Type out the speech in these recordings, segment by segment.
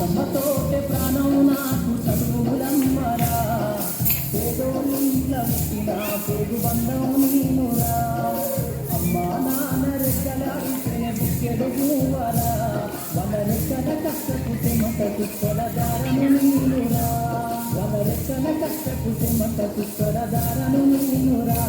తాతమ్మతోటే ప్రాణం నాకు చదువులమ్మరా పేదోళ్ళింట్లో పుట్టిన పేరు బంధం నీనురా అమ్మా నాన్న రెక్కలాడితే బుక్కెడు పూవరా వాళ్ళ రెక్కల కష్టపుతే మత తుక్కల దారను నీనురా వాళ్ళ రెక్కల కష్టపుతే మత తుక్కల దారను నీనురా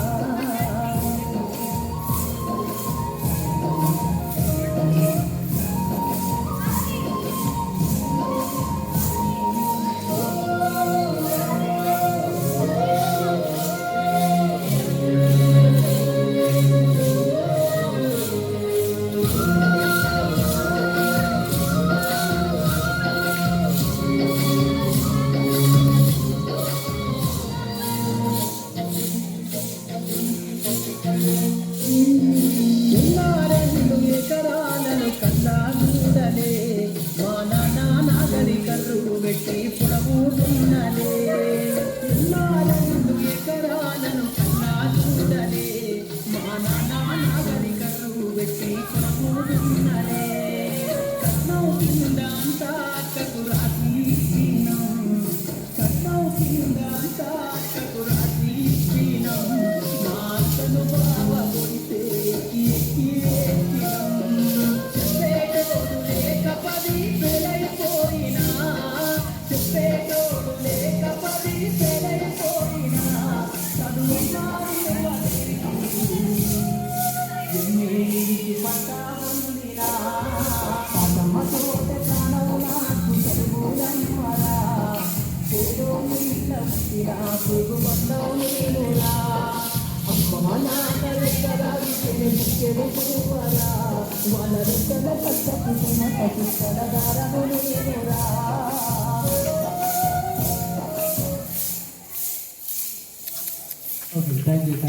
ఎకరాలను కన్నా చూడలే మా నాన్న నాగరికర్రు పెట్టి పుడబూడున్నలే 2 ఎకరాలను కన్నా చూడలే మా నాన్న నాగరికర్రు పెట్టి పుడబూడున్నలే కట్నం కింద అంతా అక్కకు రాసి కట్నం కింద అంతా అక్కకు రాసి మా అక్కను బావ కొడితే Okay, thank you.